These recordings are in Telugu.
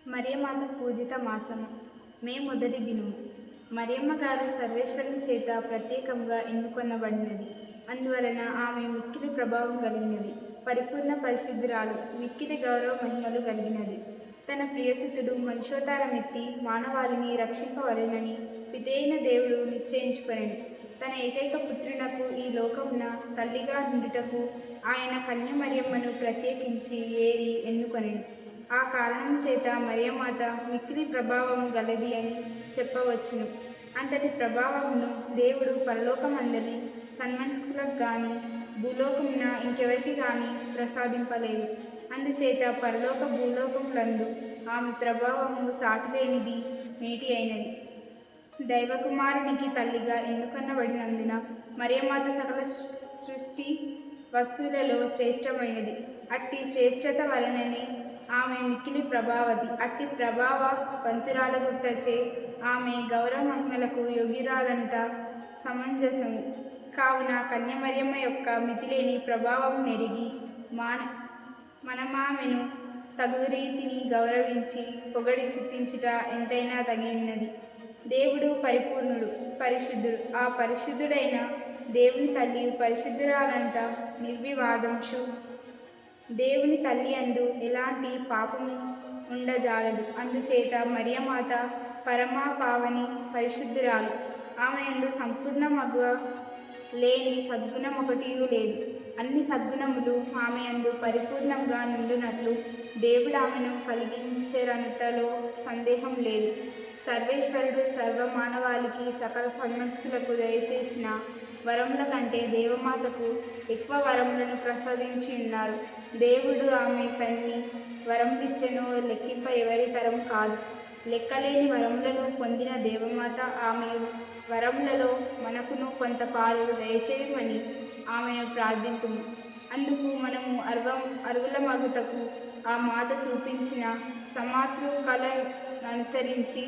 మరియమాత పూజిత మాసము మే మొదటి దినము. మరియమ్మ గారు సర్వేశ్వరుని చేత ప్రత్యేకంగా ఎన్నుకొనబడినది. అందువలన ఆమె మిక్కిలి ప్రభావం కలిగినది. పరిపూర్ణ పరిశుద్ధురాలు, మిక్కిలి గౌరవ మహిమలు కలిగినది. తన ప్రియసుతుడు మనుషోతారమెత్తి మానవాళిని రక్షింపవలెనని పితైన దేవుడు నిశ్చయించుకొనెను. తన ఏకైక పుత్రునకు ఈ లోకమున తల్లిగా నుండుటకు ఆయన కన్య మరియమ్మను ప్రత్యేకించి ఏరి ఎన్నుకొనెను. ఆ కారణం చేత మరియమాత మిక్కిలి ప్రభావం గలది అని చెప్పవచ్చును. అంతటి ప్రభావమును దేవుడు పరలోకమందలి సన్మనస్కులకు గాని భూలోకమున ఇంకెవరికి గాని ప్రసాదింపలేదు. అందుచేత పరలోక భూలోకములందు ఆమె ప్రభావము సాటిలేనిది, మేటి అయినది. దైవకుమారునికి తల్లిగా ఎన్నుకొనబడినందున మరియమాత సకల సృష్టి వస్తువులలో శ్రేష్టమైనది. అట్టి శ్రేష్టత వలననే ఆమె మిక్కిలి ప్రభావతి. అట్టి ప్రభావ వంతురాలగుట్టచే ఆమె గౌరవ మహిమలకు యోగ్యురాలంట సమంజసము. కావున కన్య మరియమ్మ యొక్క మితిలేని ప్రభావం నెరిగి మనమామెను తగు రీతిని గౌరవించి పొగడి స్తుతించుట ఎంతైనా తగినది. దేవుడు పరిపూర్ణుడు, పరిశుద్ధుడు. ఆ పరిశుద్ధుడైన దేవుని తల్లి పరిశుద్ధురాలంట నిర్వివాదంశు. దేవుని తల్లి అందు ఎలాంటి పాపము ఉండజాలదు. అందుచేత మరియమాత పరమా పావని పరిశుద్ధురాలు. ఆమె యందు సంపూర్ణ మగువ లేని సద్గుణం ఒకటియూ లేదు. అన్ని సద్గుణములు ఆమె యందు పరిపూర్ణంగా నుండునట్లు దేవుడు ఆమెను కలిగించెరనుటలో సందేహం లేదు. సర్వేశ్వరుడు సర్వమానవాళికి సకల సన్మనస్కులకు దయచేసిన వరముల కంటే దేవమాతకు ఎక్కువ వరములను ప్రసాదించి ఉన్నారు. దేవుడు ఆమె కన్ని వరములిచ్చెనో లెక్కింప ఎవరి తరం కాదు. లెక్కలేని వరములను పొందిన దేవమాత ఆమె వరములలో మనకును కొంత పాలు దయచేయమని ఆమెను ప్రార్థింతుము. అందుకు మనము అర్హులమగుటకు ఆ మాత చూపించిన సమాతృ కళను అనుసరించి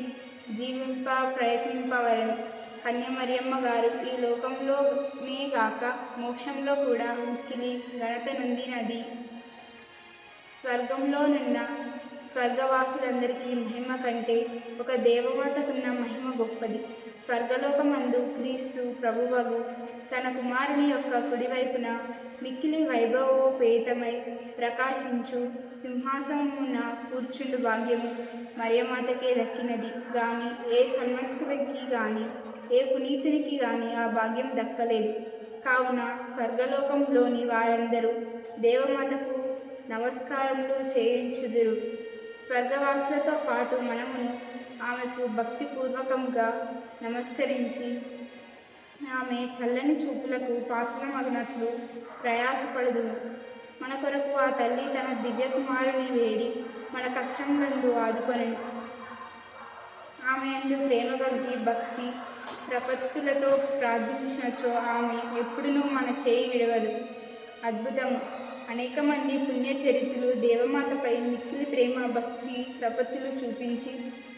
జీవింప ప్రయత్నింపవలెను. కన్య మరియమ్మ గారు ఈ లోకంలోనే గాక మోక్షంలో కూడా మిక్కిలి ఘనత నొందినది. స్వర్గంలోనున్న స్వర్గవాసులందరికీ మహిమ కంటే ఒక దేవమాతకున్న మహిమ గొప్పది. స్వర్గలోకమందు క్రీస్తు ప్రభువగు తన కుమారుని యొక్క కుడివైపున మిక్కిలి వైభవోపేతమై ప్రకాశించు సింహాసనమున కూర్చుండు భాగ్యము మరియమాతకే దక్కినది గాని ఏ సన్మనస్కుడికి గాని ఏ పునీతునికి గాని ఆ భాగ్యం దక్కలేదు. కావున స్వర్గలోకంలోని వారందరూ దేవమాతకు నమస్కారములు చేయించుదురు. స్వర్గవాసులతో పాటు మనమును ఆమెకు భక్తిపూర్వకంగా నమస్కరించి ఆమె చల్లని చూపులకు పాత్రమగినట్లు ప్రయాసపడుదుము. మన కొరకు ఆ తల్లి తన దివ్యకుమారుని వేడి మన కష్టములందు ఆదుకొనెను. ఆమె యందు ప్రేమ కలిగి భక్తి ప్రపత్తులతో ప్రార్థించినచో ఆమె ఎప్పుడునూ మన చేయి విడవదు. అద్భుతము. అనేక మంది పుణ్యచరితులు దేవమాతపై మిక్కిలి ప్రేమ భక్తి ప్రపత్తులు చూపించి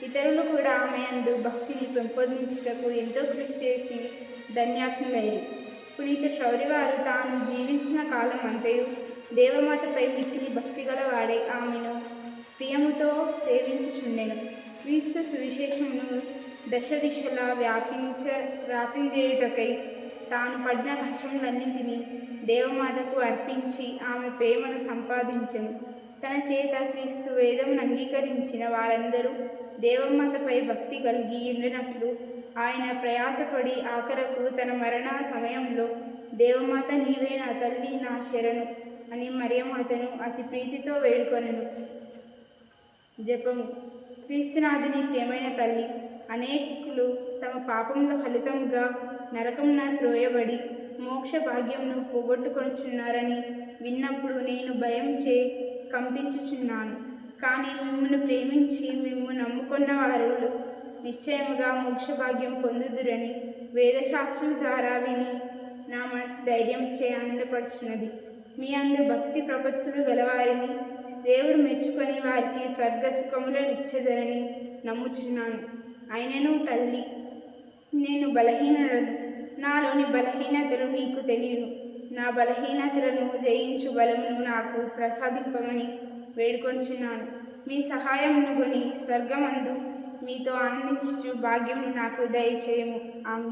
ఇతరులు కూడా ఆమె యందు భక్తిని పెంపొందించుటకు ఎంతో కృషి చేసి ధన్యాత్ములైరి. పునీత శౌరివారు తాను జీవించిన కాలం అంతయు దేవమాతపై మిక్కిలి భక్తి గలవాడై ఆమెను ప్రియముతో సేవించుచుండెను. క్రీస్తు సువిశేషమును దశ దిశలా వ్యాపించేయుటకై తాను పడిన కష్టములన్నింటినీ దేవమాతకు అర్పించి ఆమె ప్రేమను సంపాదించెను. తన చేత క్రీస్తు వేదమును అంగీకరించిన వారందరూ దేవమాతపై భక్తి కలిగి ఉండినట్లు ఆయన ప్రయాసపడి ఆఖరకు తన మరణ సమయంలో దేవమాత నీవే నా తల్లి, నా శరణు అని మరియమాతను అతి ప్రీతితో వేడుకొనెను. జపము. క్రీస్తునాథుని ప్రియమైన తల్లి, అనేకులు తమ పాపముల ఫలితంగా నరకమున త్రోయబడి మోక్ష భాగ్యమును పోగొట్టుకొనుచున్నారని విన్నప్పుడు నేను భయంచే కంపించుచున్నాను. కానీ మిమ్మును ప్రేమించి మిమ్ము నమ్ముకున్న వారు నిశ్చయముగా మోక్ష భాగ్యం పొందుదురని వేదశాస్త్రుల ద్వారా విని నా మనసు ధైర్యంచే ఆనందపరుచున్నది. మీ అందు భక్తి ప్రపత్తులు గలవారిని దేవుడు మెచ్చుకొని వారికి స్వర్గ సుఖములను ఇచ్చెదరని నమ్ముచున్నాను. అయినను తల్లి, నేను బలహీనలను, నాలోని బలహీనతలు నీకు తెలియను. నా బలహీనతలను జయించు బలమును నాకు ప్రసాదింపమని వేడుకొంచున్నాను. మీ సహాయమును కొని స్వర్గమందు మీతో ఆనందించు భాగ్యము నాకు దయచేయము. ఆమె